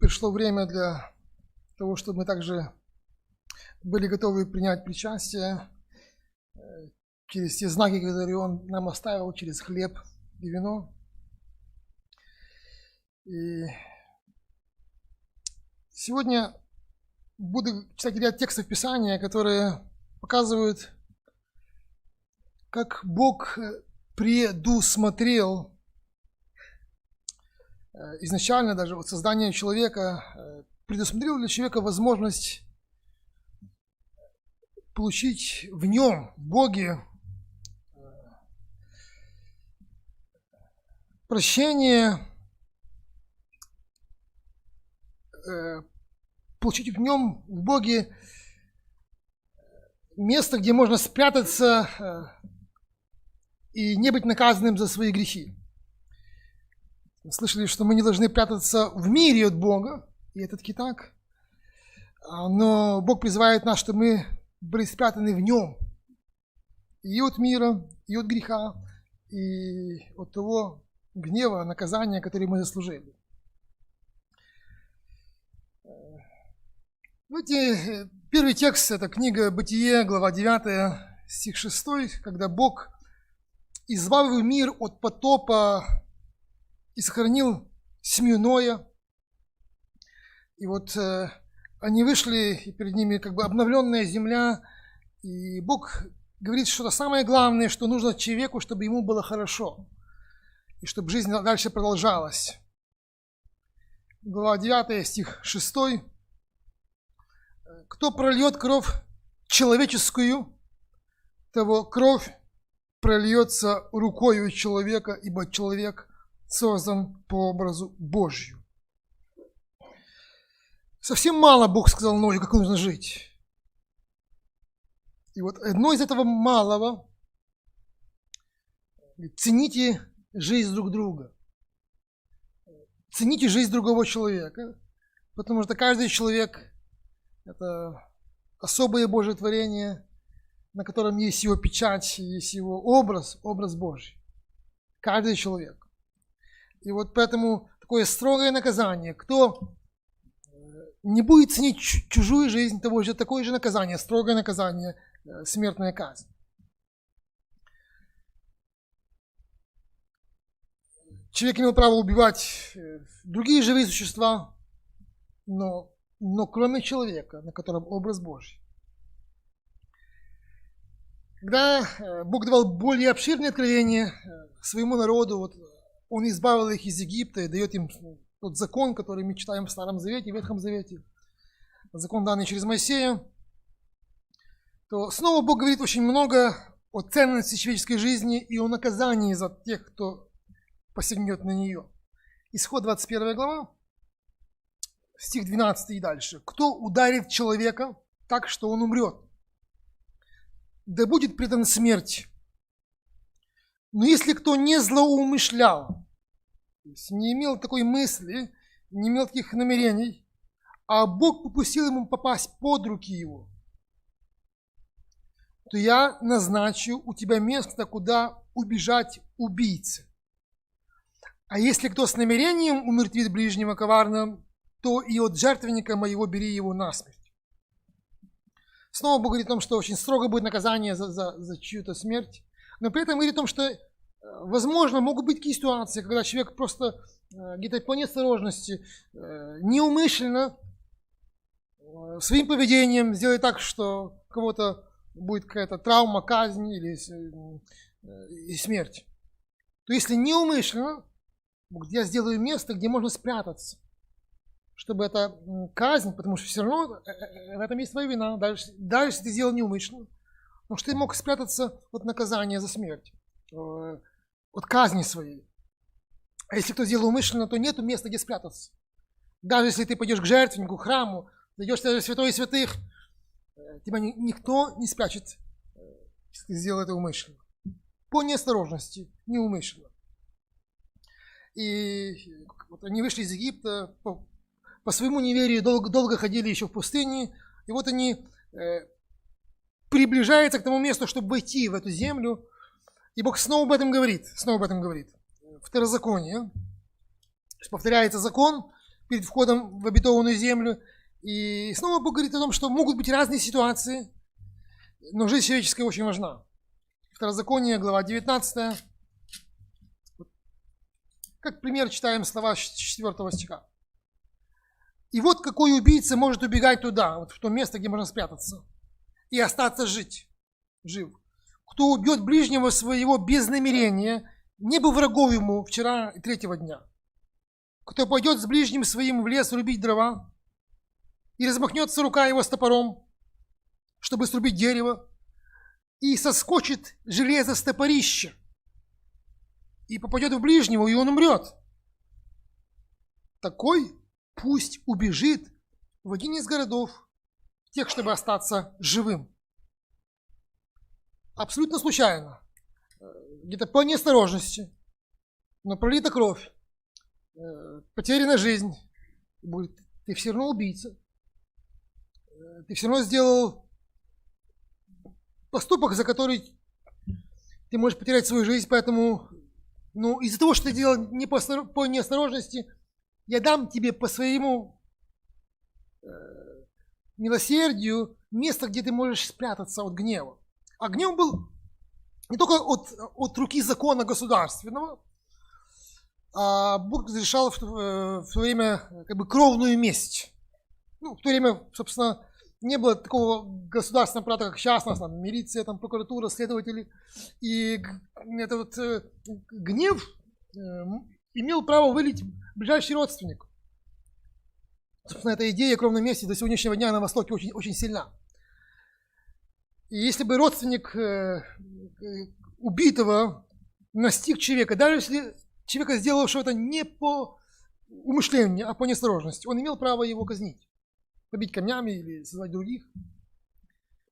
пришло время для того, чтобы мы также были готовы принять причастие через те знаки, которые Он нам оставил, через хлеб и вино. И сегодня буду читать ряд текстов Писания, которые показывают, как Бог предусмотрел изначально даже от создания человека, предусмотрел для человека возможность получить в нем, в Боге, прощение, получить в нем, в Боге, место, где можно спрятаться и не быть наказанным за свои грехи. Слышали, что мы не должны прятаться в мире от Бога, и это таки так. Но Бог призывает нас, чтобы мы были спрятаны в Нем. И от мира, и от греха, и от того гнева, наказания, которое мы заслужили. Видите, первый текст – это книга Бытие, глава 9, стих 6, когда Бог избавил мир от потопа и сохранил семью Ноя. И вот они вышли, и перед ними как бы обновленная земля. И Бог говорит, что это самое главное, что нужно человеку, чтобы ему было хорошо. И чтобы жизнь дальше продолжалась. Глава 9, стих 6. «Кто прольет кровь человеческую, того кровь прольется рукою человека, ибо человек создан по образу Божью». Совсем мало Бог сказал Ною, как нужно жить. И вот одно из этого малого – цените жизнь друг друга. Цените жизнь другого человека, потому что каждый человек – это особое Божье творение, на котором есть его печать, есть его образ Божий. Каждый человек. И вот поэтому такое строгое наказание. Кто не будет ценить чужую жизнь, того же такое же наказание, строгое наказание, смертная казнь. Человек имел право убивать другие живые существа, но кроме человека, на котором образ Божий. Когда Бог давал более обширные откровения своему народу, вот, Он избавил их из Египта и дает им тот закон, который мы читаем в Старом Завете, в Ветхом Завете, закон, данный через Моисея, то снова Бог говорит очень много о ценности человеческой жизни и о наказании за тех, кто посягнет на нее. Исход 21 глава, стих 12 и дальше. «Кто ударит человека так, что он умрет, да будет предан смерти. Но если кто не злоумышлял, то есть не имел такой мысли, не имел таких намерений, а Бог попустил ему попасть под руки его, то я назначу у тебя место, куда убежать убийце. А если кто с намерением умертвит ближнего коварно, то и от жертвенника моего бери его насмерть». Снова Бог говорит о том, что очень строго будет наказание за чью-то смерть, но при этом говорит о том, что возможно, могут быть такие ситуации, когда человек просто где-то по неосторожности, неумышленно своим поведением сделает так, что у кого-то будет какая-то травма, казнь или смерть. То если неумышленно, я сделаю место, где можно спрятаться, чтобы эта казнь, потому что все равно в этом есть твоя вина, даже если ты сделал неумышленно, потому что ты мог спрятаться от наказания за смерть, от казни своей. А если кто сделал умышленно, то нету места, где спрятаться. Даже если ты пойдешь к жертвеннику, к храму, зайдешь в святой святых, тебя никто не спрячет, если ты сделал это умышленно. По неосторожности, неумышленно. И вот они вышли из Египта, по своему неверию долго ходили еще в пустыне, и вот они приближаются к тому месту, чтобы войти в эту землю, и Бог снова об этом говорит. Второзаконие. Повторяется закон, перед входом в обетованную землю. И снова Бог говорит о том, что могут быть разные ситуации, но жизнь человеческая очень важна. Второзаконие, глава 19. Как пример читаем слова 4 стиха. «И вот какой убийца может убегать туда, вот в то место, где можно спрятаться, и остаться жив. Кто убьет ближнего своего без намерения, не был врагов ему вчера и третьего дня. Кто пойдет с ближним своим в лес рубить дрова, и размахнется рука его с топором, чтобы срубить дерево, и соскочит железо с топорища, и попадет в ближнего, и он умрет. Такой пусть убежит в один из городов, тех, чтобы остаться живым». Абсолютно случайно, где-то по неосторожности, но пролита кровь, потеряна жизнь, будет, ты все равно убийца. Ты все равно сделал поступок, за который ты можешь потерять свою жизнь, поэтому, из-за того, что ты делал не по неосторожности, я дам тебе по своему милосердию место, где ты можешь спрятаться от гнева. А гнев был не только от руки закона государственного, а Бог разрешал в то время кровную месть. В то время, собственно, не было такого государственного аппарата, как сейчас, у нас там милиция, там, прокуратура, следователи. И этот гнев имел право вылить ближайший родственник. Собственно, эта идея кровной мести до сегодняшнего дня на Востоке очень, очень сильна. И если бы родственник убитого настиг человека, даже если человека, сделавшего это не по умышлению, а по неосторожности, он имел право его казнить, побить камнями или создать других.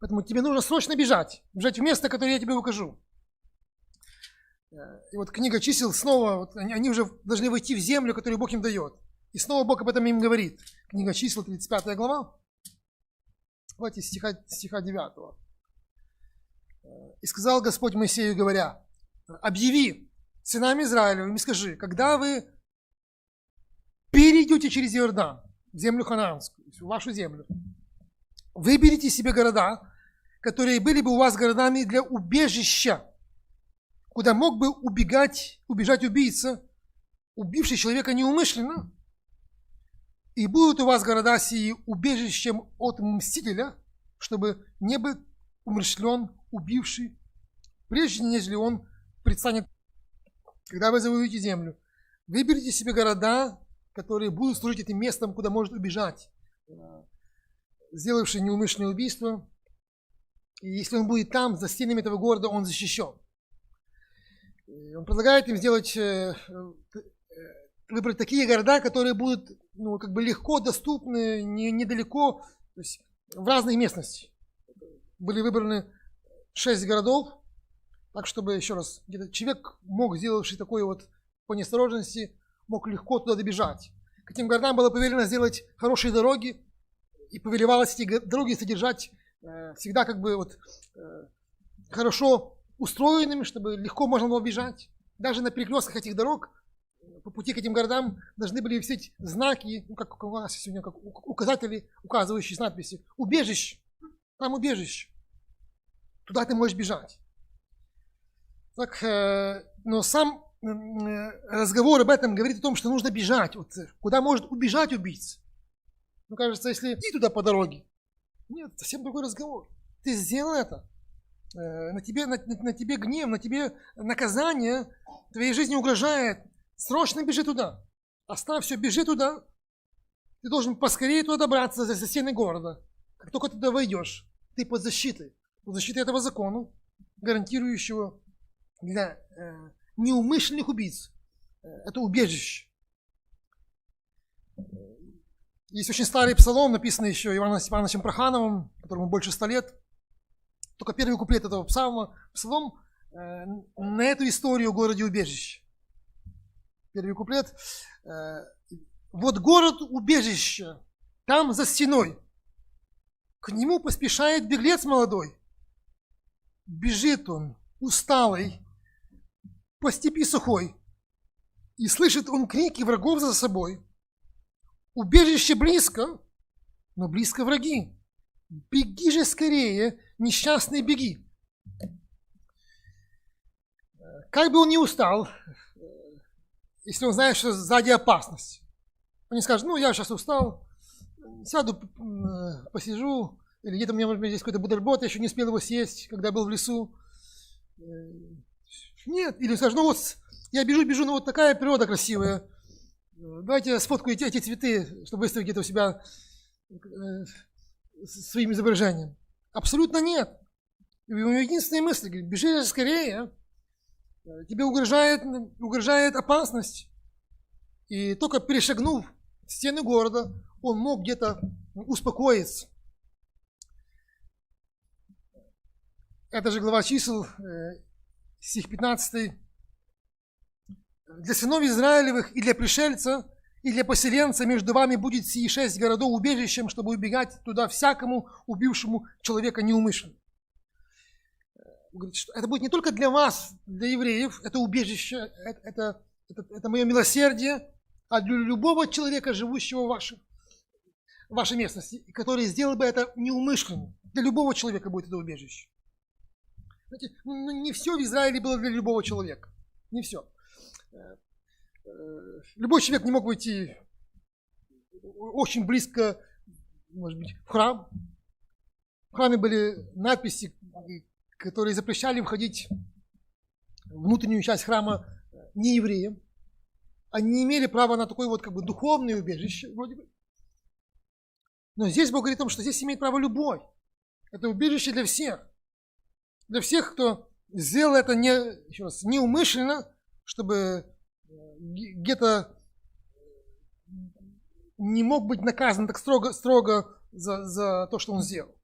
Поэтому тебе нужно срочно бежать в место, которое я тебе укажу. И вот книга чисел снова, они уже должны войти в землю, которую Бог им дает. И снова Бог об этом им говорит. Книга чисел, 35 глава. Давайте стиха 9. «И сказал Господь Моисею, говоря: объяви сынам Израилевым и скажи, когда вы перейдете через Иордан, в землю ханаанскую, в вашу землю, выберите себе города, которые были бы у вас городами для убежища, куда мог бы убежать убийца, убивший человека неумышленно, и будут у вас города сии убежищем от мстителя, чтобы не был умерщвлен убивший, прежде нежели он предстанет, когда вы завоюете землю. Выберите себе города, которые будут служить этим местом, куда может убежать сделавший неумышленное убийство. И если он будет там, за стенами этого города, он защищен. И он предлагает им выбрать такие города, которые будут легко доступны, недалеко, то есть в разных местностях. Были выбраны 6 городов, так чтобы, еще раз, где-то человек мог, сделавший такое по неосторожности, мог легко туда добежать. К этим городам было повелено сделать хорошие дороги, и повелевалось эти дороги содержать всегда хорошо устроенными, чтобы легко можно было бежать. Даже на перекрестках этих дорог по пути к этим городам должны были висеть знаки, как у нас сегодня, как указатели, указывающие с надписью «Убежище». Там убежище. Туда ты можешь бежать. Так, но сам разговор об этом говорит о том, что нужно бежать. Куда может убежать убийца? Кажется, если идти туда по дороге. Нет, совсем другой разговор. Ты сделал это. На тебе гнев, на тебе наказание, твоей жизни угрожает. Срочно бежи туда. Оставь все, бежи туда. Ты должен поскорее туда добраться за стены города. Как только ты туда войдешь, ты под защитой этого закона, гарантирующего для неумышленных убийц это убежище. Есть очень старый псалом, написанный еще Иваном Степановичем Прохановым, которому больше 100 лет. Только первый куплет этого псалом на эту историю о городе убежище. Первый куплет. Вот город убежище, там за стеной. К нему поспешает беглец молодой. Бежит он, усталый, по степи сухой, и слышит он крики врагов за собой. убежище близко, но близко враги. Беги же скорее, несчастный, беги. Как бы он ни устал, если он знает, что сзади опасность. Он не скажет, я сейчас устал, сяду, посижу, или где-то у меня, может быть, здесь какой-то бутерброд, я еще не успел его съесть, когда был в лесу. Нет, или скажет, я бежу, но вот такая природа красивая. Давайте сфоткаю эти цветы, чтобы выставить где-то у себя своим изображением. Абсолютно нет. И у него единственная мысль, говорит, бежи скорее, тебе угрожает опасность. И только перешагнув стены города, он мог где-то успокоиться. Это же глава чисел, стих 15. Для сынов Израилевых и для пришельца, и для поселенца между вами будет сии 6 городов убежищем, чтобы убегать туда всякому убившему человека неумышленно. Говорит, что это будет не только для вас, для евреев, это убежище, это мое милосердие, а для любого человека, живущего в вашей местности, который сделал бы это неумышленно. Для любого человека будет это убежище. Знаете, не все в Израиле было для любого человека. Не все. Любой человек не мог войти очень близко, может быть, в храм. В храме были надписи, которые запрещали входить в внутреннюю часть храма неевреям. Они не имели права на такое духовное убежище, вроде бы. Но здесь Бог говорит о том, что здесь имеет право любой. Это убежище для всех. Для всех, кто сделал это неумышленно, чтобы где-то не мог быть наказан так строго за то, что он сделал.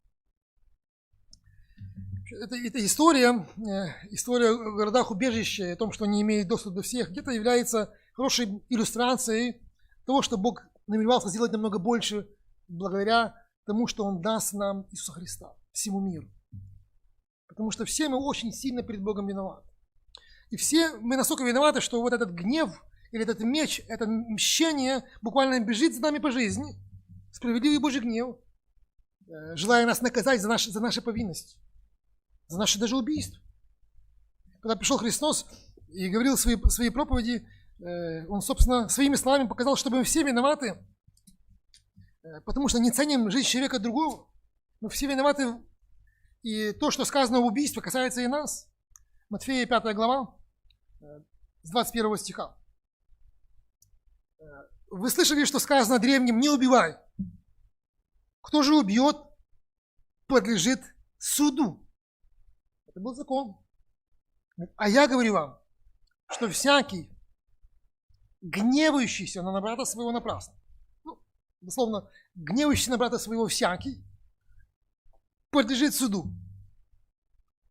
Эта история о городах-убежище, о том, что они имеют доступ до всех, где-то является хорошей иллюстрацией того, что Бог намеревался сделать намного больше благодаря тому, что Он даст нам Иисуса Христа, всему миру. Потому что все мы очень сильно перед Богом виноваты. И все мы настолько виноваты, что вот этот гнев или этот меч, это мщение буквально бежит за нами по жизни. Справедливый Божий гнев, желая нас наказать за наши повинности, за наши даже убийства. Когда пришел Христос и говорил свои проповеди, Он, собственно, своими словами показал, что мы все виноваты, потому что не ценим жизнь человека другого. Мы все виноваты, и то, что сказано в убийстве, касается и нас. Матфея 5 глава, с 21 стиха. Вы слышали, что сказано древним: не убивай. Кто же убьет, подлежит суду. Это был закон. А я говорю вам, что всякий, гневающийся на брата своего напрасно, дословно, гневающийся на брата своего всякий, подлежит суду.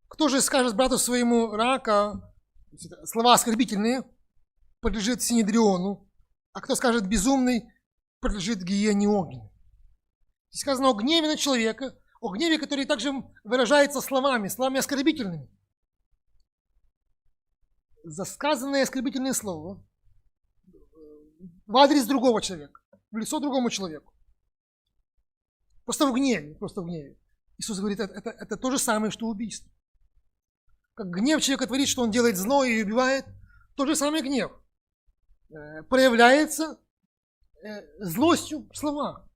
Кто же скажет брату своему рака, слова оскорбительные, подлежит синедриону, а кто скажет безумный, подлежит гиене огненной. Здесь сказано о гневе на человека, о гневе, который также выражается словами оскорбительными. За сказанное оскорбительное слово в адрес другого человека, в лицо другому человеку. Просто в гневе. Иисус говорит, это то же самое, что убийство. Как гнев человека творит, что он делает зло и убивает, тот же самый гнев проявляется злостью в словах.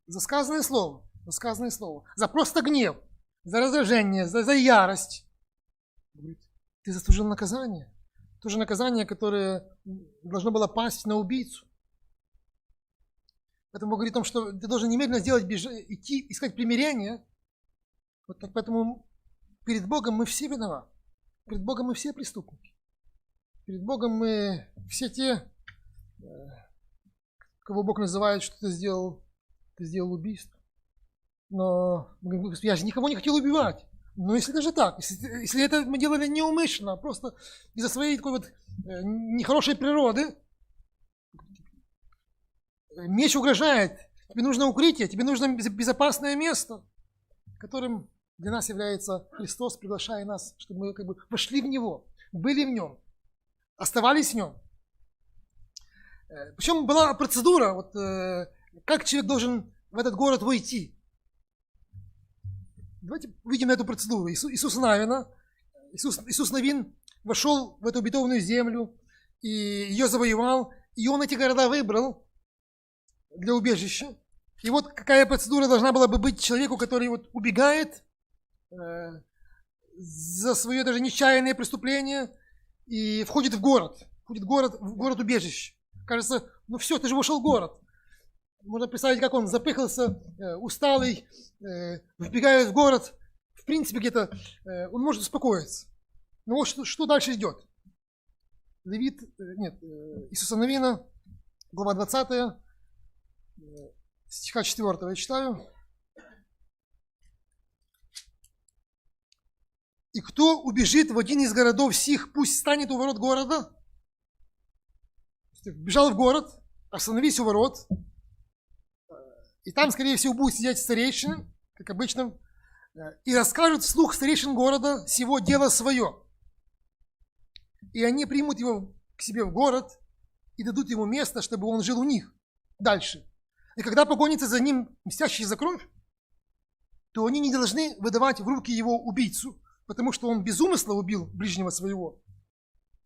За сказанное слово, за просто гнев, за раздражение, за ярость. Говорит, ты заслужил наказание. То же наказание, которое должно было пасть на убийцу. Поэтому говорит о том, что ты должен немедленно идти, искать примирение. Вот так, поэтому перед Богом мы все виноваты. Перед Богом мы все преступники. Перед Богом мы все те, кого Бог называет, что ты сделал убийство. Но я же никого не хотел убивать. Но если даже так, если это мы делали неумышленно, просто из-за своей такой нехорошей природы, меч угрожает, тебе нужно укрытие, тебе нужно безопасное место, которым для нас является Христос, приглашая нас, чтобы мы вошли в Него, были в Нем, оставались в Нем. Причем была процедура, вот, как человек должен в этот город войти. Давайте увидим эту процедуру. Иисус Навина. Иисус Навин вошел в эту обетованную землю и ее завоевал. И он эти города выбрал для убежища. И вот какая процедура должна была бы быть человеку, который вот убегает за свое даже нечаянное преступление и входит в город. Входит в город убежище. Кажется, ну все, ты же вошел в город. Можно представить, как он запыхался, усталый, вбегает в город. В принципе, где-то он может успокоиться. Но вот что дальше идет? Иисуса Навина, глава 20, стиха 4 я читаю. «И кто убежит в один из городов сих, пусть станет у ворот города». Бежал в город, остановись у ворот, и там, скорее всего, будут сидеть старейшины, как обычно, и расскажут вслух старейшин города сего дело свое. И они примут его к себе в город и дадут ему место, чтобы он жил у них дальше. И когда погонится за ним мстящий за кровь, то они не должны выдавать в руки его убийцу, потому что он без умысла убил ближнего своего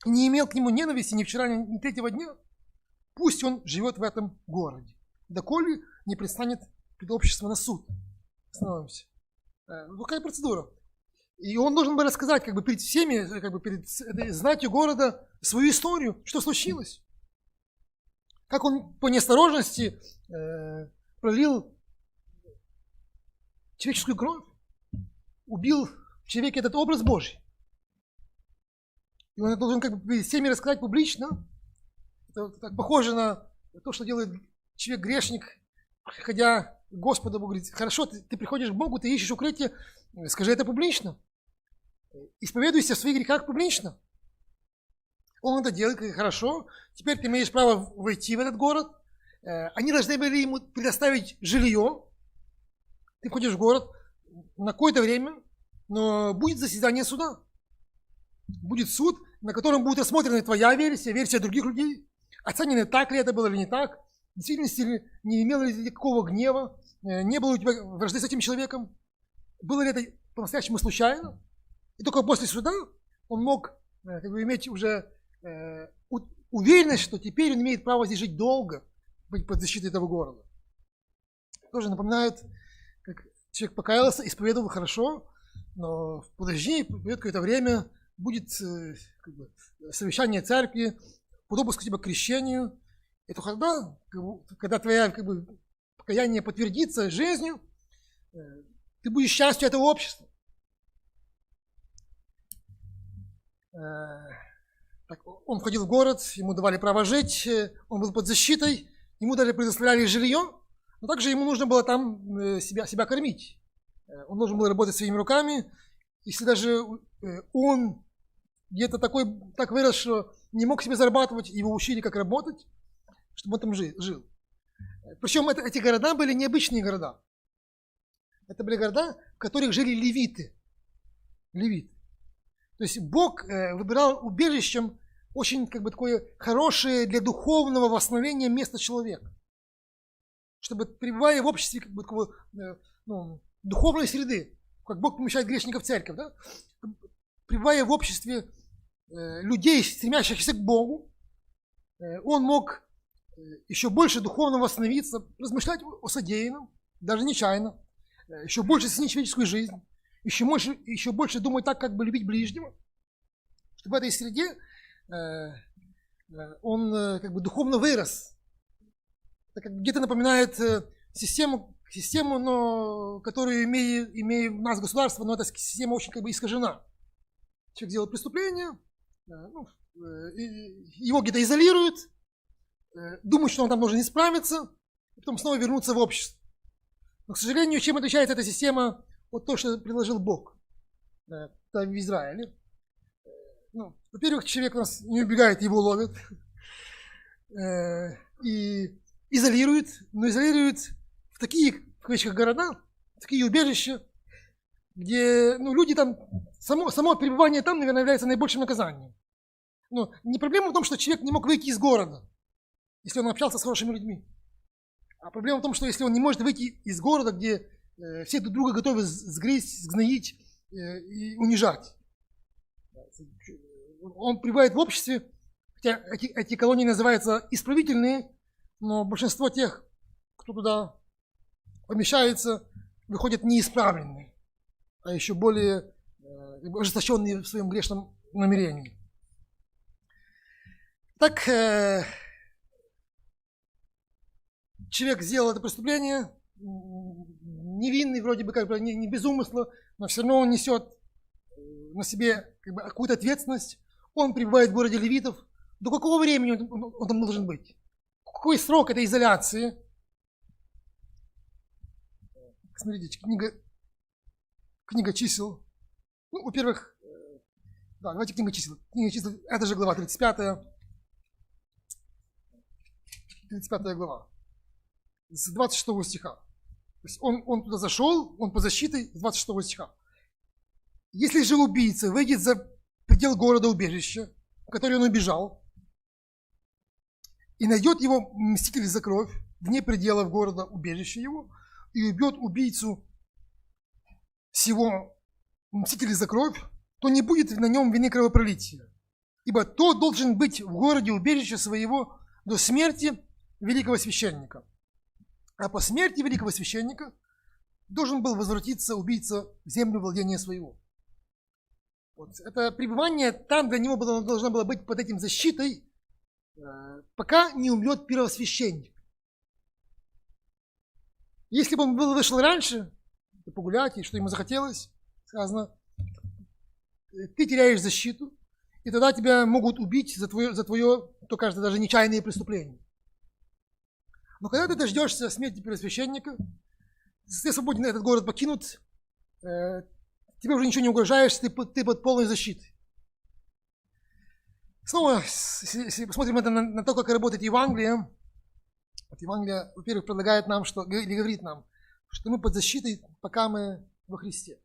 и не имел к нему ненависти ни вчера, ни третьего дня. Пусть он живет в этом городе, доколе не предстанет пред обществом на суд. Остановимся. Какая процедура? И он должен был рассказать как бы перед всеми, как бы перед знатью города свою историю, что случилось. Как он по неосторожности пролил человеческую кровь, убил в человеке этот образ Божий. И он должен как бы перед всеми рассказать публично. Это так похоже на то, что делает человек-грешник, приходя к Господу, говорит: хорошо, ты приходишь к Богу, ты ищешь укрытие, скажи это публично. Исповедуйся в своих грехах публично. Он это делает, хорошо, теперь ты имеешь право войти в этот город. Они должны были ему предоставить жилье. Ты входишь в город на какое-то время, но будет заседание суда. Будет суд, на котором будет рассмотрена твоя версия, версия других людей. Оценены, так ли это было или не так. В действительности не имело ли ты какого гнева, не было у тебя вражды с этим человеком. Было ли это по-настоящему случайно. И только после суда он мог как бы, иметь уже уверенность, что теперь он имеет право здесь жить долго, быть под защитой этого города. Тоже напоминает, как человек покаялся, исповедовал хорошо, но подожди, придет какое-то время, будет как бы, совещание церкви, подобуск тебя к крещению. И то когда твое как бы, покаяние подтвердится жизнью, ты будешь частью этого общества. Так, он входил в город, ему давали право жить, он был под защитой, ему даже предоставляли жилье, но также ему нужно было там себя кормить. Он должен был работать своими руками. Если даже он где-то так вырос, что не мог себе зарабатывать, его учили, как работать, чтобы он там жил. Причем эти города были необычные города. Это были города, в которых жили левиты. То есть Бог выбирал убежищем очень как бы, такое хорошее для духовного восстановления место человека. Чтобы, пребывая в обществе как бы, такого, духовной среды, как Бог помещает грешников в церковь, да? Пребывая в обществе людей, стремящихся к Богу, он мог еще больше духовно восстановиться, размышлять о содеянном, даже нечаянно, еще больше ценить человеческую жизнь, еще больше думать так, как бы любить ближнего, чтобы в этой среде он как бы духовно вырос. Это где-то напоминает систему, но, которую имеет у нас государство, но эта система очень как бы искажена. Человек делает преступление, его где-то изолируют, думают, что он там должен исправиться, и потом снова вернуться в общество. Но, к сожалению, чем отличается эта система от того, что предложил Бог в Израиле? Во-первых, человек у нас не убегает, его ловят и изолируют, но изолируют в такие, в кавычках, города, в такие убежища, где люди там, само пребывание там, наверное, является наибольшим наказанием. Но не проблема в том, что человек не мог выйти из города. если он общался с хорошими людьми. А проблема в том, что если он не может выйти из города, где все друг друга готовы сгрызть, сгноить и унижать. Он пребывает в обществе, хотя эти колонии называются исправительные, но большинство тех, кто туда помещается, выходят неисправленные, а еще более ожесточенные в своем грешном намерении. Так, человек сделал это преступление, невинный вроде бы, как бы не без умысла, но все равно он несет на себе какую-то ответственность. Он пребывает в городе левитов. До какого времени он там должен быть? Какой срок этой изоляции? Смотрите, книга чисел. Ну, во-первых, да, давайте книга чисел. Книга чисел, это же глава 35 глава. С 26 стиха. То есть он туда зашел, он по защите с 26 стиха. Если же убийца выйдет за предел города убежища, в который он убежал, и найдет его мститель за кровь вне пределов города убежища его, и убьет убийцу сего мстителя за кровь, то не будет на нем вины кровопролития. Ибо тот должен быть в городе убежища своего до смерти великого священника. А по смерти великого священника должен был возвратиться убийца в землю владения своего. Вот. Это пребывание там для него должно было быть под этим защитой, пока не умрет первосвященник. Если бы он вышел раньше, погулять, и что ему захотелось, сказано, ты теряешь защиту, и тогда тебя могут убить за твое, то кажется, даже нечаянное преступление. Но когда ты дождешься смерти первосвященника, ты свободен этот город покинут, тебе уже ничего не угрожаешь, ты под полной защитой. Снова, если посмотрим на то, как работает Евангелие, вот Евангелие, во-первых, предлагает нам, или говорит нам, что мы под защитой, пока мы во Христе.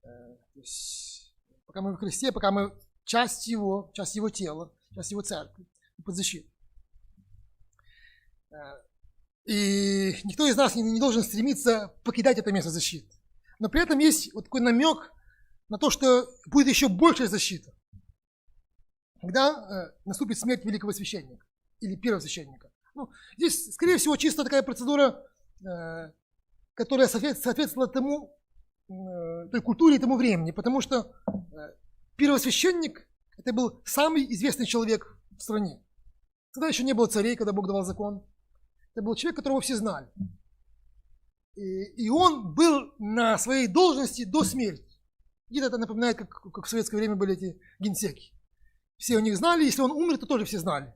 То есть, пока мы во Христе, пока мы часть Его тела, часть Его церкви, под защитой. И никто из нас не должен стремиться покидать это место защиты. Но при этом есть вот такой намек на то, что будет еще большая защита, когда наступит смерть великого священника или первосвященника. Ну, здесь, скорее всего, чисто такая процедура, которая соответствовала той культуре и тому времени, потому что первосвященник – это был самый известный человек в стране. Тогда еще не было царей, когда Бог давал закон. Это был человек, которого все знали. И он был на своей должности до смерти. Где-то это напоминает, как в советское время были эти генсеки. Все о них знали, если он умер, то тоже все знали.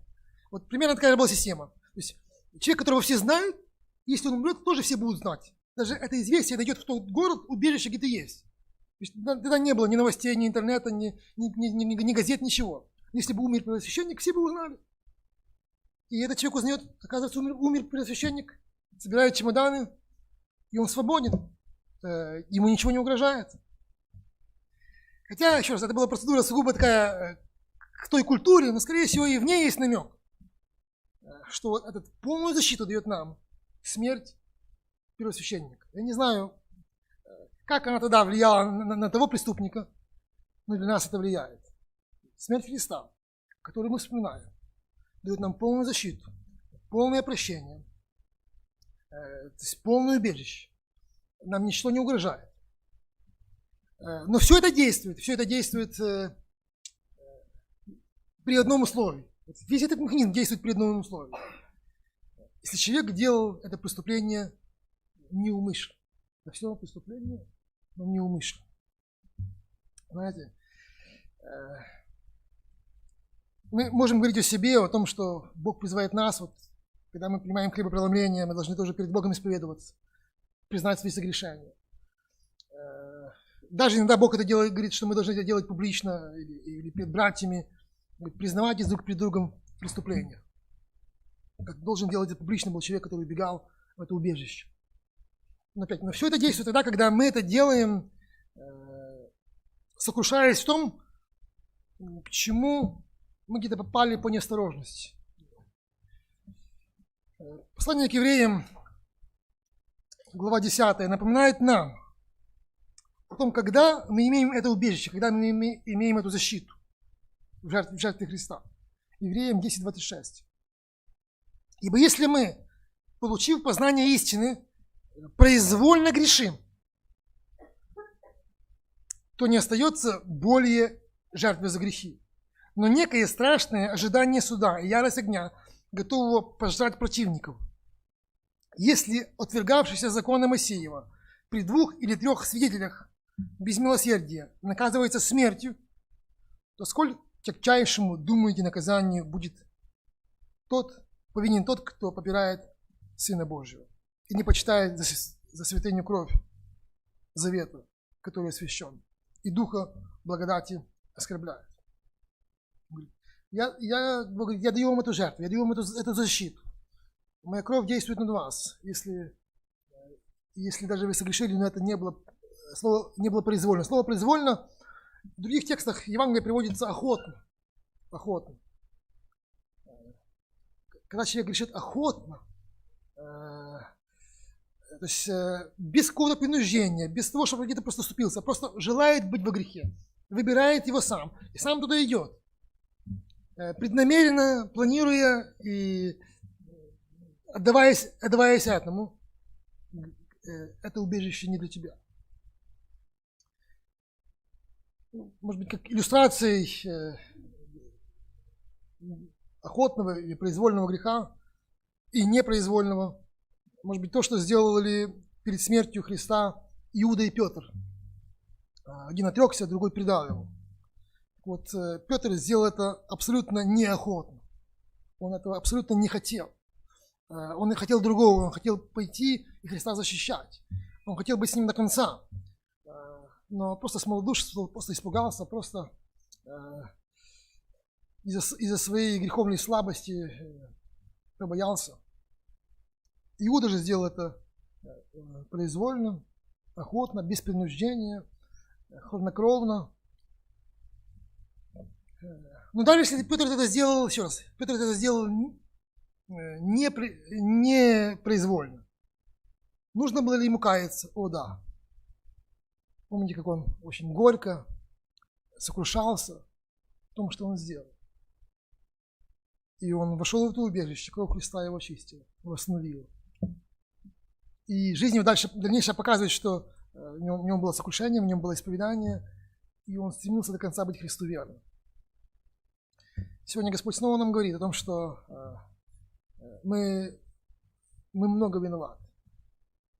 Вот примерно такая была система. То есть человек, которого все знают, если он умрет, тоже все будут знать. Даже это известие дойдет в тот город, убежище, где ты есть. То есть тогда не было ни новостей, ни интернета, ни газет, ничего. Если бы умер первосвященник, все бы узнали. И этот человек узнает, оказывается, умер первосвященник, собирает чемоданы, и он свободен. Ему ничего не угрожает. Хотя, еще раз, это была процедура сугубо такая к той культуре, но, скорее всего, и в ней есть намек, что вот эту полную защиту дает нам смерть первосвященника. Я не знаю, как она тогда влияла на того преступника, но для нас это влияет. Смерть Христа, которую мы вспоминаем, дает нам полную защиту, полное прощение, то есть полное убежище. Нам ничто не угрожает. Но все это действует при одном условии. Весь этот механизм действует при одном условии. Если человек делал это преступление неумышленно. Это все преступление, но неумышленно. Знаете, мы можем говорить о себе, о том, что Бог призывает нас, вот, когда мы принимаем хлебопреломление, мы должны тоже перед Богом исповедоваться, признать свои согрешения. Даже иногда Бог это делает, говорит, что мы должны это делать публично или перед братьями, признавать друг перед другом преступления. Как должен делать это публично был человек, который убегал в это убежище. Но все это действует тогда, когда мы это делаем, сокрушаясь в том, к чему мы где-то попали по неосторожности. Послание к евреям, глава 10, напоминает нам о том, когда мы имеем это убежище, когда мы имеем эту защиту в жертве Христа. Евреям 10:26. Ибо если мы, получив познание истины, произвольно грешим, то не остается более жертвы за грехи, но некое страшное ожидание суда и ярость огня, готового пожрать противников. Если отвергавшийся закона Моисеева при 2 или 3 свидетелях без милосердия наказывается смертью, то сколь тягчайшему, думаете, наказанию будет повинен тот, кто попирает Сына Божьего и не почитает за святыню кровь завета, который освящен, и Духа благодати оскорбляет. Я даю вам эту жертву, я даю вам эту защиту. Моя кровь действует над вас, если даже вы согрешили, но это слово не было произвольно. Слово произвольно в других текстах Евангелия приводится охотно. Охотно. Когда человек грешит охотно, то есть без какого-то принуждения, без того, чтобы где-то просто ступился, просто желает быть во грехе, выбирает его сам, и сам туда идет, преднамеренно, планируя и отдаваясь этому, это убежище не для тебя. Может быть, как иллюстрацией охотного или произвольного греха и непроизвольного, может быть, то, что сделали перед смертью Христа Иуда и Петр. Один отрекся, другой предал его. Вот Петр сделал это абсолютно неохотно. Он этого абсолютно не хотел. Он и хотел другого, он хотел пойти и Христа защищать. Он хотел быть с ним до конца. Но просто смолодушествовал, просто испугался, просто из-за своей греховной слабости побоялся. Иуда же сделал это произвольно, охотно, без принуждения, хладнокровно. Но даже если Петр это сделал, еще раз, Петр это сделал не произвольно. Нужно было ли ему каяться? О, да. Помните, как он очень горько сокрушался в том, что он сделал. И он вошел в это убежище, кровь Христа его очистила, восстановила. И жизнь его дальнейшее показывает, что в нем было сокрушение, в нем было исповедание, и он стремился до конца быть Христу верным. Сегодня Господь снова нам говорит о том, что мы много виноваты.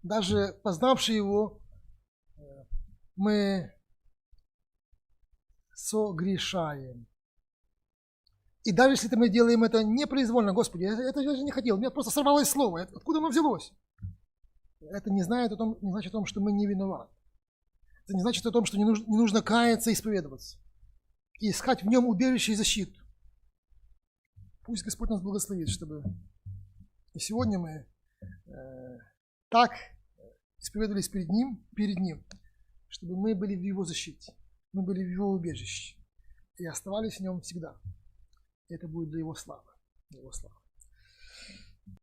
Даже познавшие Его, мы согрешаем. И даже если мы делаем это непроизвольно, Господи, я же не хотел, у меня просто сорвалось слово, откуда оно взялось? Это не значит о том, что мы не виноваты. Это не значит о том, что не нужно каяться и исповедоваться. И искать в нем убежище и защиту. Пусть Господь нас благословит, чтобы и сегодня мы так исповедовались перед Ним, чтобы мы были в Его защите, мы были в Его убежище и оставались в Нем всегда. И это будет для Его славы.